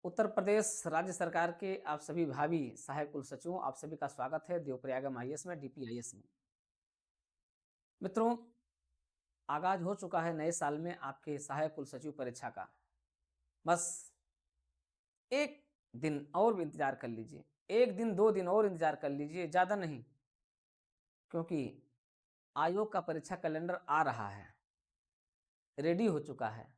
उत्तर प्रदेश राज्य सरकार के आप सभी भावी सहायक कुल सचिवों, आप सभी का स्वागत है देवप्रयागम आईएएस में, डीपीआईएस में। मित्रों, आगाज हो चुका है नए साल में आपके सहायक कुल सचिव परीक्षा का। बस 1 दिन और भी इंतजार कर लीजिए, 1 दिन 2 दिन और इंतजार कर लीजिए, ज़्यादा नहीं, क्योंकि आयोग का परीक्षा कैलेंडर आ रहा है, रेडी हो चुका है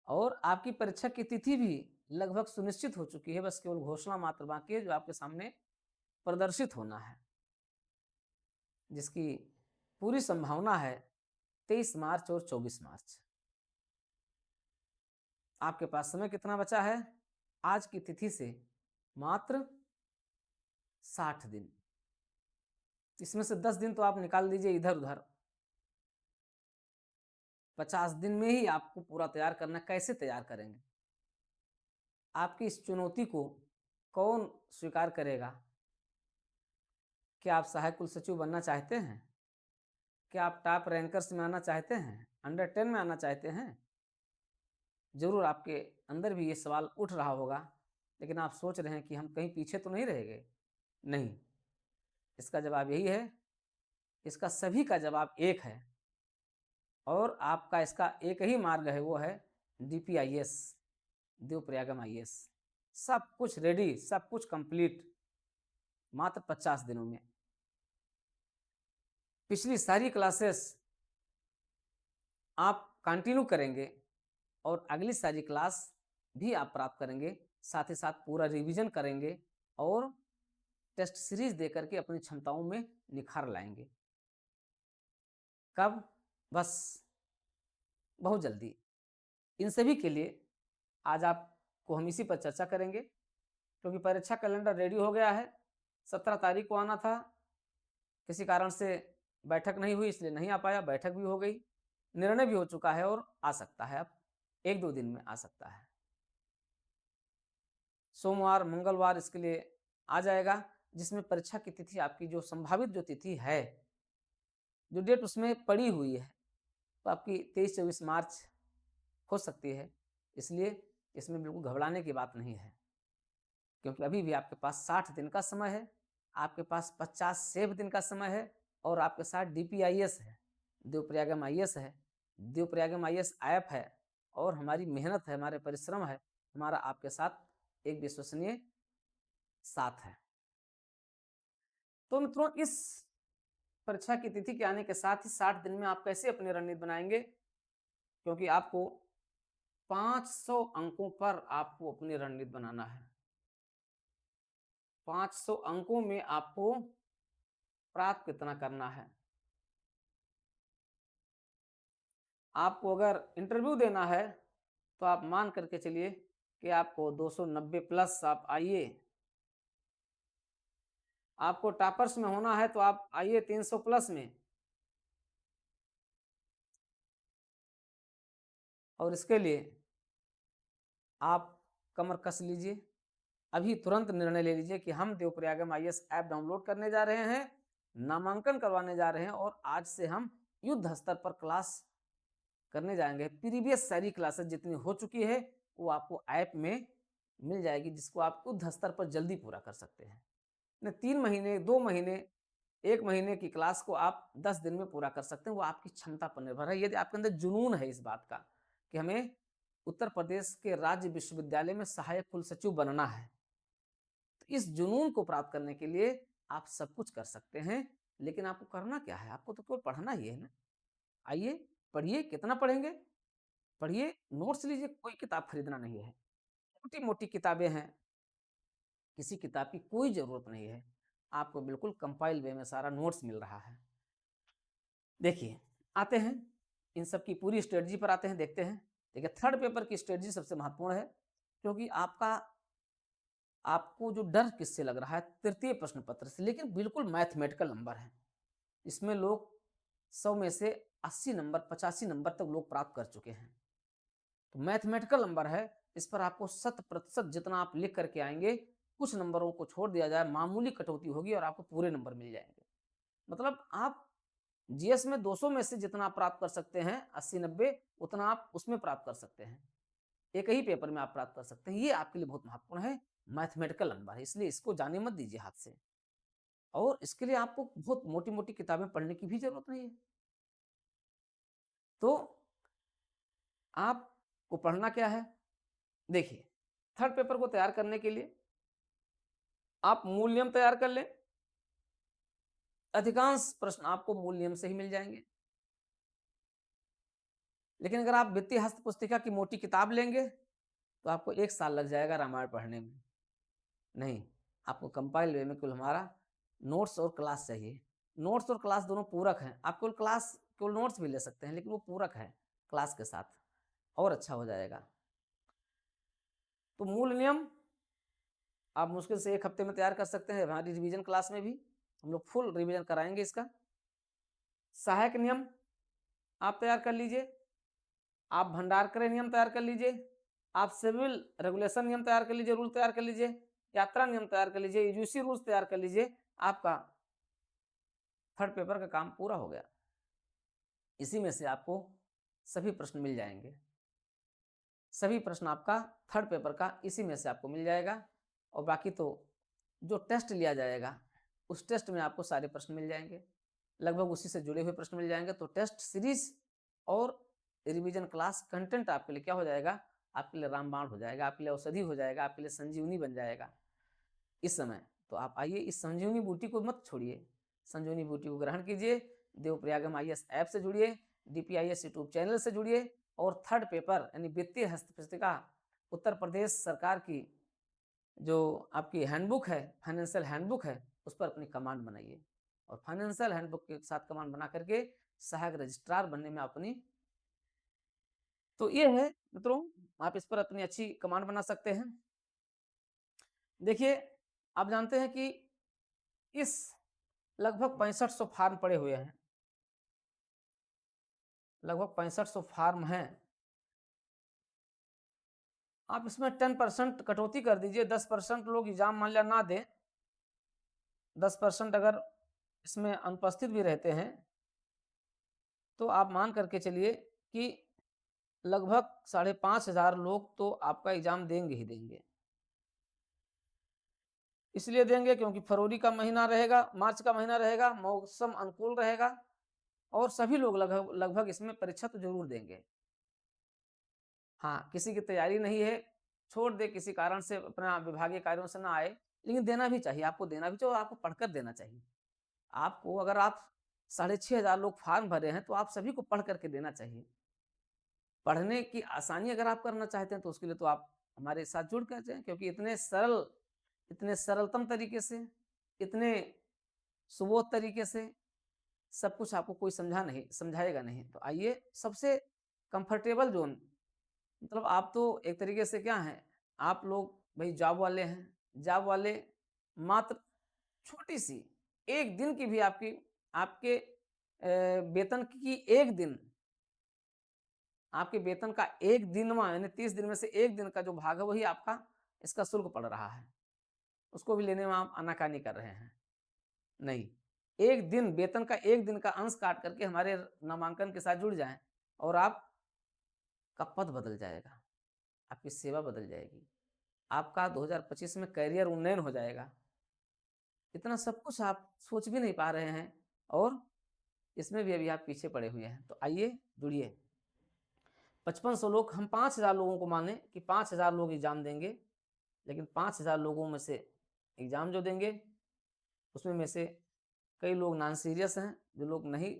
और आपकी परीक्षा की तिथि भी लगभग सुनिश्चित हो चुकी है। बस केवल घोषणा मात्र बाकी है, जो आपके सामने प्रदर्शित होना है, जिसकी पूरी संभावना है 23 मार्च और 24 मार्च। आपके पास समय कितना बचा है? आज की तिथि से मात्र 60 दिन। इसमें से 10 दिन तो आप निकाल दीजिए इधर उधर। 50 दिन में ही आपको पूरा तैयार करना। कैसे तैयार करेंगे? आपकी इस चुनौती को कौन स्वीकार करेगा? क्या आप सहायक कुल सचिव बनना चाहते हैं? क्या आप टॉप रैंकर्स में आना चाहते हैं? अंडर 10 में आना चाहते हैं? जरूर आपके अंदर भी ये सवाल उठ रहा होगा, लेकिन आप सोच रहे हैं कि हम कहीं पीछे तो नहीं रह गए। नहीं, इसका जवाब यही है, इसका सभी का जवाब एक है और आपका इसका एक ही मार्ग है, वो है डीपीआईएस, देवप्रयागम आईएएस। सब कुछ रेडी, सब कुछ कंप्लीट, मात्र 50 दिनों में। पिछली सारी क्लासेस आप कंटिन्यू करेंगे और अगली सारी क्लास भी आप प्राप्त करेंगे, साथ ही साथ पूरा रिवीजन करेंगे और टेस्ट सीरीज देकर के अपनी क्षमताओं में निखार लाएंगे। कब? बस बहुत जल्दी। इन सभी के लिए आज आपको हम इसी पर चर्चा करेंगे, क्योंकि परीक्षा कैलेंडर रेडी हो गया है। 17 तारीख को आना था, किसी कारण से बैठक नहीं हुई, इसलिए नहीं आ पाया। बैठक भी हो गई, निर्णय भी हो चुका है और आ सकता है, अब 1-2 दिन में आ सकता है। सोमवार मंगलवार इसके लिए आ जाएगा, जिसमें परीक्षा की तिथि आपकी जो संभावित जो तिथि है, जो डेट उसमें पड़ी हुई है, तो आपकी 23-24 मार्च हो सकती है। इसलिए इसमें बिल्कुल घबराने की बात नहीं है, क्योंकि अभी भी आपके पास 60 दिन का समय है, आपके पास 50 सेव दिन का समय है और आपके साथ डीपीआईएस है, देवप्रयागम आईएएस है, देवप्रयागम आईएएस ऐप है और हमारी मेहनत है, हमारे परिश्रम है, हमारा आपके साथ एक विश्वसनीय साथ है। तो मित्रों, इस परीक्षा की तिथि के आने के साथ ही 60 दिन में आप कैसे अपनी रणनीति बनाएंगे, क्योंकि आपको 500 अंकों पर आपको अपनी रणनीति बनाना है। 500 अंकों में आपको प्राप्त कितना करना है? आपको अगर इंटरव्यू देना है तो आप मान करके चलिए कि आपको 290 प्लस आप आइए। आपको टॉपर्स में होना है तो आप आइए 300 प्लस में। और इसके लिए आप कमर कस लीजिए, अभी तुरंत निर्णय ले लीजिए कि हम देवप्रयागम आईएएस ऐप डाउनलोड करने जा रहे हैं, नामांकन करवाने जा रहे हैं और आज से हम युद्ध स्तर पर क्लास करने जाएंगे। प्रीवियस सारी क्लासेस जितनी हो चुकी है वो आपको ऐप में मिल जाएगी, जिसको आप युद्ध स्तर पर जल्दी पूरा कर सकते हैं। 3 महीने, 2 महीने, 1 महीने की क्लास को आप 10 दिन में पूरा कर सकते हैं। वो आपकी क्षमता पर निर्भर है। यदि आपके अंदर जुनून है इस बात का कि हमें उत्तर प्रदेश के राज्य विश्वविद्यालय में सहायक कुल सचिव बनना है, तो इस जुनून को प्राप्त करने के लिए आप सब कुछ कर सकते हैं। लेकिन आपको करना क्या है? आपको तो केवल पढ़ना ही है ना। आइए पढ़िए। कितना पढ़ेंगे? पढ़िए, नोट्स लीजिए, कोई किताब खरीदना नहीं है। छोटी-मोटी किताबें हैं, किसी किताब की कोई ज़रूरत नहीं है। आपको बिल्कुल कंपाइल वे में सारा नोट्स मिल रहा है। देखिए, आते हैं इन सब की पूरी स्ट्रेटजी पर आते हैं, देखते हैं। देखिए, थर्ड पेपर की स्ट्रेटजी सबसे महत्वपूर्ण है, क्योंकि आपको जो डर किससे लग रहा है? तृतीय प्रश्न पत्र से, लेकिन बिल्कुल मैथमेटिकल नंबर है। इसमें लोग 100 में से 80 नंबर, 85 नंबर तक लोग प्राप्त कर चुके हैं। तो मैथमेटिकल नंबर है, इस पर आपको 100% जितना आप लिख करके आएंगे, कुछ नंबरों को छोड़ दिया जाए, मामूली कटौती होगी और आपको पूरे नंबर मिल जाएंगे। मतलब आप जीएस में 200 में से जितना आप प्राप्त कर सकते हैं, 80-90, उतना आप उसमें प्राप्त कर सकते हैं। एक ही पेपर में आप प्राप्त कर सकते हैं। ये आपके लिए बहुत महत्वपूर्ण है, मैथमेटिकल नंबर है, इसलिए इसको जाने मत दीजिए हाथ से। और इसके लिए आपको बहुत मोटी-मोटी किताबें पढ़ने की भी ज़रूरत नहीं है। तो आपको पढ़ना क्या है? देखिए, थर्ड पेपर को तैयार करने के लिए आप मूल नियम तैयार कर लें। अधिकांश प्रश्न आपको मूल नियम से ही मिल जाएँगे। लेकिन अगर आप वित्तीय हस्त पुस्तिका की मोटी किताब लेंगे, तो आपको 1 साल लग जाएगा रामायण पढ़ने में। नहीं, आपको कंपाइल वे में केवल हमारा नोट्स और क्लास चाहिए। नोट्स और क्लास दोनों पूरक हैं। आप केवल नोट्स भी ले सकते हैं, लेकिन वो पूरक है क्लास के साथ, और अच्छा हो जाएगा। तो मूल नियम आप मुश्किल से 1 हफ्ते में तैयार कर सकते हैं। हमारी रिवीजन क्लास में भी हम लोग फुल रिवीजन कराएँगे इसका। सहायक नियम आप तैयार कर लीजिए। आप भंडारकर नियम तैयार कर लीजिए। आप सिविल रेगुलेशन नियम तैयार कर लीजिए, रूल तैयार कर लीजिए, यात्रा नियम तैयार कर लीजिए, यूजीसी रूल्स तैयार कर लीजिए। आपका थर्ड पेपर का काम पूरा हो गया। इसी में से आपको सभी प्रश्न मिल जाएँगे। सभी प्रश्न आपका थर्ड पेपर का इसी में से आपको मिल जाएगा, और बाकी तो जो टेस्ट लिया जाएगा, उस टेस्ट में आपको सारे प्रश्न मिल जाएँगे। लगभग उसी से जुड़े हुए प्रश्न मिल जाएँगे। तो टेस्ट सीरीज़ और रिवीजन क्लास कंटेंट आपके लिए क्या हो जाएगा? आपके लिए रामबाण हो जाएगा, आपके लिए औषधि हो जाएगा, आपके लिए संजीवनी बन जाएगा इस समय। तो आप आइए, इस संजीवनी बूटी को मत छोड़िए। संजीवनी बूटी को ग्रहण कीजिए, देवप्रयागम आईएएस ऐप से जुड़िए, डीपीआईएस यूट्यूब चैनल से जुड़िए, और थर्ड पेपर यानी वित्तीय हस्त पुस्तिका उत्तर प्रदेश सरकार की जो आपकी हैंडबुक है, फाइनेंशियल हैंडबुक है, उस पर अपनी कमांड बनाइए। और फाइनेंशियल हैंडबुक के साथ कमांड बना करके सहायक रजिस्ट्रार बनने में अपनी, तो ये है मित्रों, आप इस पर अपनी अच्छी कमांड बना सकते हैं। देखिए, आप जानते हैं कि इस लगभग 6500 फार्म पड़े हुए हैं, लगभग 6500 फार्म हैं। आप इसमें 10% कटौती कर दीजिए, 10% लोग एग्जाम मान लिया ना दें, 10% अगर इसमें अनुपस्थित भी रहते हैं, तो आप मान करके चलिए कि लगभग 5500 लोग तो आपका एग्जाम देंगे ही देंगे। इसलिए देंगे क्योंकि फरवरी का महीना रहेगा, मार्च का महीना रहेगा, मौसम अनुकूल रहेगा, और सभी लोग लगभग लगभग इसमें परीक्षा तो जरूर देंगे। हाँ, किसी की तैयारी नहीं है, छोड़ दे, किसी कारण से अपना विभागीय कार्यों से ना आए, लेकिन देना भी चाहिए, आपको देना भी चाहिए, और आपको पढ़कर देना चाहिए। आपको, अगर आप 6500 लोग फार्म भरे हैं, तो आप सभी को पढ़ करके देना चाहिए। पढ़ने की आसानी अगर आप करना चाहते हैं, तो उसके लिए तो आप हमारे साथ जुड़ कर जाएँ, क्योंकि इतने सरलतम तरीके से, इतने सुबोध तरीके से सब कुछ आपको कोई समझाएगा नहीं। तो आइए, सबसे कंफर्टेबल ज़ोन, मतलब आप तो एक तरीके से क्या हैं, आप लोग भई जॉब वाले हैं, जॉब वाले मात्र छोटी-सी 1 दिन की भी आपके वेतन की 1 दिन, आपके वेतन का 1 दिनवाँ यानी 30 दिन में से 1 दिन का जो भाग है, वही आपका इसका शुल्क पड़ रहा है। उसको भी लेने में आप आनाकानी कर रहे हैं। नहीं, 1 दिन वेतन का 1 दिन का अंश काट करके हमारे नामांकन के साथ जुड़ जाएँ, और आपका पद बदल जाएगा, आपकी सेवा बदल जाएगी। आपका 2025 में करियर उन्नयन हो जाएगा। इतना सब कुछ आप सोच भी नहीं पा रहे हैं, और इसमें भी अभी आप पीछे पड़े हुए हैं। तो आइए, जुड़िए। 5500 लोग, हम 5000 लोगों को माने कि 5000 लोग एग्ज़ाम देंगे, लेकिन 5000 लोगों में से एग्ज़ाम जो देंगे, उसमें में से कई लोग नॉन सीरियस हैं, जो लोग नहीं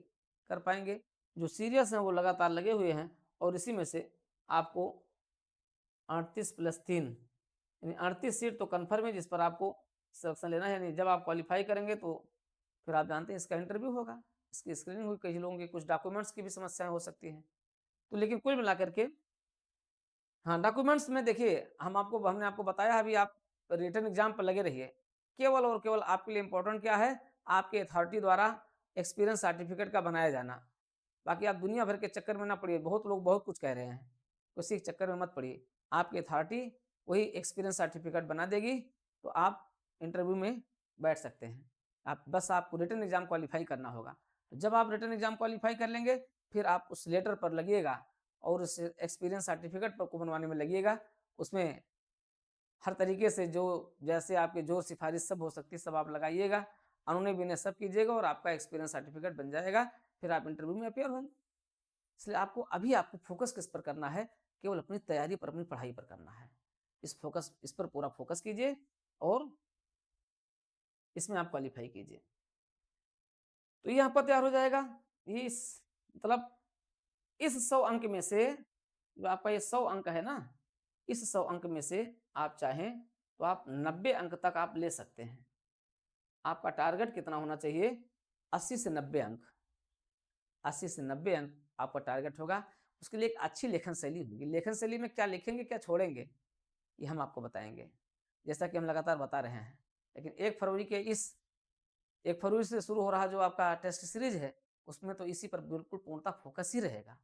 कर पाएँगे। जो सीरियस हैं, वो लगातार लगे हुए हैं, और इसी में से आपको 38 प्लस 3 यानी 38 सीट तो कन्फर्म है, जिस पर आपको सिलेक्शन लेना है। यानी जब आप क्वालीफाई करेंगे, तो फिर आप जानते हैं इसका इंटरव्यू होगा, इसकी स्क्रीनिंग होगी, कई लोगों की कुछ डॉक्यूमेंट्स की भी समस्याएँ हो सकती हैं। तो लेकिन कुल मिलाकर के, हाँ, डॉक्यूमेंट्स में देखिए, हमने आपको बताया अभी, आप रिटन एग्ज़ाम पर लगे रहिए। केवल और केवल आपके लिए इम्पोर्टेंट क्या है? आपके अथॉरिटी द्वारा एक्सपीरियंस सर्टिफिकेट का बनाया जाना। बाकी आप दुनिया भर के चक्कर में ना पड़िए, बहुत लोग बहुत कुछ कह रहे हैं, उसी के चक्कर में मत पड़िए। आपकी अथॉरिटी वही एक्सपीरियंस सर्टिफिकेट बना देगी, तो आप इंटरव्यू में बैठ सकते हैं। आपको रिटन एग्ज़ाम क्वालीफाई करना होगा। तो जब आप रिटन एग्ज़ाम क्वालीफाई कर लेंगे, फिर आप उस लेटर पर लगिएगा, और उस एक्सपीरियंस सर्टिफिकेट को बनवाने में लगिएगा। उसमें हर तरीके से जो जैसे आपकी जो सिफारिश सब हो सकती है सब आप लगाइएगा, अनुनय विनय सब कीजिएगा और आपका एक्सपीरियंस सर्टिफिकेट बन जाएगा, फिर आप इंटरव्यू में अपीयर होंगे। इसलिए आपको फोकस किस पर करना है? केवल अपनी तैयारी पर, अपनी पढ़ाई पर करना है। इस पर पूरा फोकस कीजिए और इसमें आप क्वालीफाई कीजिए। तो ये आपका तैयार हो जाएगा। ये इस मतलब इस 100 अंक में से जो आपका ये 100 अंक है ना, इस 100 अंक में से आप चाहें तो आप 90 अंक तक आप ले सकते हैं। आपका टारगेट कितना होना चाहिए? 80 से 90 अंक। 80 से 90 अंक आपका टारगेट होगा। उसके लिए एक अच्छी लेखन शैली होगी। लेखन शैली में क्या लिखेंगे, क्या छोड़ेंगे, ये हम आपको बताएंगे, जैसा कि हम लगातार बता रहे हैं। लेकिन 1 फरवरी से शुरू हो रहा जो आपका टेस्ट सीरीज है, उसमें तो इसी पर बिल्कुल पूर्णतः फोकस ही रहेगा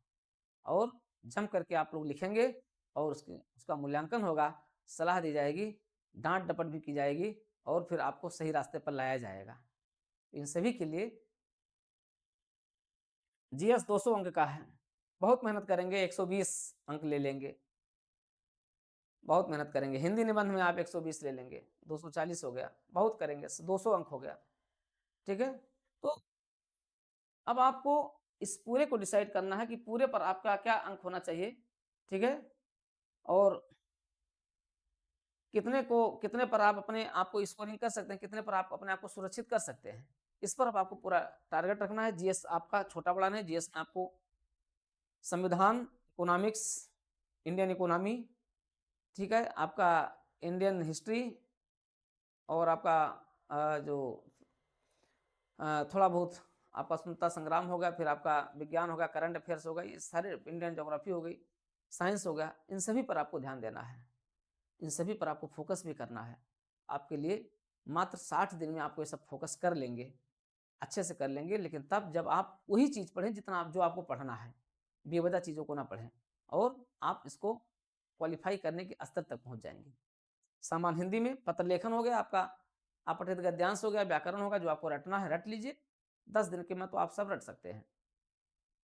और जम करके आप लोग लिखेंगे और उसका मूल्यांकन होगा, सलाह दी जाएगी, डांट डपट भी की जाएगी और फिर आपको सही रास्ते पर लाया जाएगा। इन सभी के लिए जीएस 200 अंक का है। बहुत मेहनत करेंगे, 120 अंक ले लेंगे। बहुत मेहनत करेंगे। हिंदी निबंध में आप 120 ले लेंगे, 240 हो गया। बहुत करेंगे, 200 अंक हो गया। ठीक है, तो अब आपको इस पूरे को डिसाइड करना है कि पूरे पर आपका क्या अंक होना चाहिए। ठीक है, और कितने पर आप अपने आप को स्कोरिंग कर सकते हैं, कितने पर आप अपने आप को सुरक्षित कर सकते हैं, इस पर अब आपको पूरा टारगेट रखना है। जीएस आपका छोटा बड़ा नहीं, जीएस में आपको संविधान, इकोनॉमिक्स, इंडियन इकोनॉमी, ठीक है, आपका इंडियन हिस्ट्री और आपका जो थोड़ा बहुत आपका स्वतंत्रता संग्राम हो गया, फिर आपका विज्ञान हो गया, करंट अफेयर्स हो गई, ये सारे इंडियन ज्योग्राफी हो गई, साइंस हो गया, इन सभी पर आपको ध्यान देना है, इन सभी पर आपको फोकस भी करना है। आपके लिए मात्र 60 दिन में आपको ये सब फोकस कर लेंगे, अच्छे से कर लेंगे। लेकिन तब जब आप वही चीज़ पढ़ें जितना आप जो आपको पढ़ना है, बेवजह चीज़ों को ना पढ़ें और आप इसको क्वालिफाई करने के स्तर तक पहुंच जाएंगे। सामान्य हिंदी में पत्र लेखन हो गया आपका, अपठित गद्यांश हो गया, व्याकरण होगा, जो आपको रटना है रट लीजिए। 10 दिन के में तो आप सब रट सकते हैं।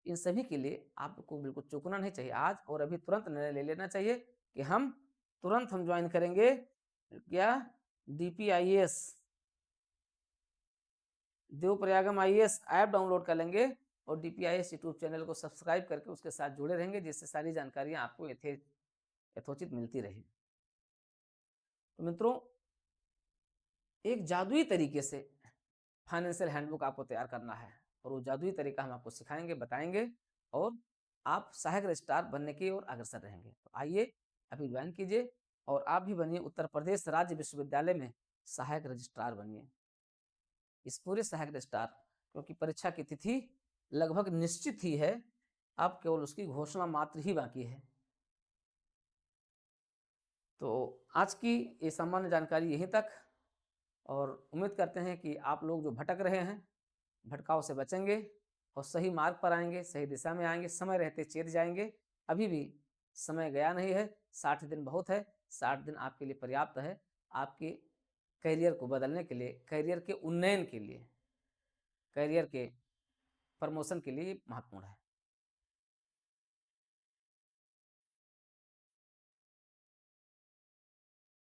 इन सभी के लिए आपको बिल्कुल चूकना नहीं चाहिए। आज और अभी तुरंत निर्णय ले लेना चाहिए कि हम ज्वाइन करेंगे क्या, DPIS देवप्रयागम IAS ऐप डाउनलोड कर लेंगे और DPIS यूट्यूब चैनल को सब्सक्राइब करके उसके साथ जुड़े रहेंगे, जिससे सारी जानकारियां आपको यथोचित मिलती रहे। तो मित्रों, एक जादुई तरीके से फाइनेंशियल हैंडबुक आपको तैयार करना है और वो जादुई तरीका हम आपको सिखाएंगे, बताएंगे और आप सहायक रजिस्ट्रार बनने की ओर अग्रसर रहेंगे। तो आइए अभी ज्वाइन कीजिए और आप भी बनिए उत्तर प्रदेश राज्य विश्वविद्यालय में सहायक रजिस्ट्रार बनिए। इस पूरे सहायक रजिस्ट्रार, क्योंकि परीक्षा की तिथि लगभग निश्चित ही है, अब केवल उसकी घोषणा मात्र ही बाकी है। तो आज की ये सामान्य जानकारी यहीं तक, और उम्मीद करते हैं कि आप लोग जो भटक रहे हैं, भटकाव से बचेंगे और सही मार्ग पर आएंगे, सही दिशा में आएंगे, समय रहते चेत जाएंगे। अभी भी समय गया नहीं है, 60 दिन बहुत है, 60 दिन आपके लिए पर्याप्त है, आपके करियर को बदलने के लिए, करियर के उन्नयन के लिए, करियर के प्रमोशन के लिए महत्वपूर्ण है।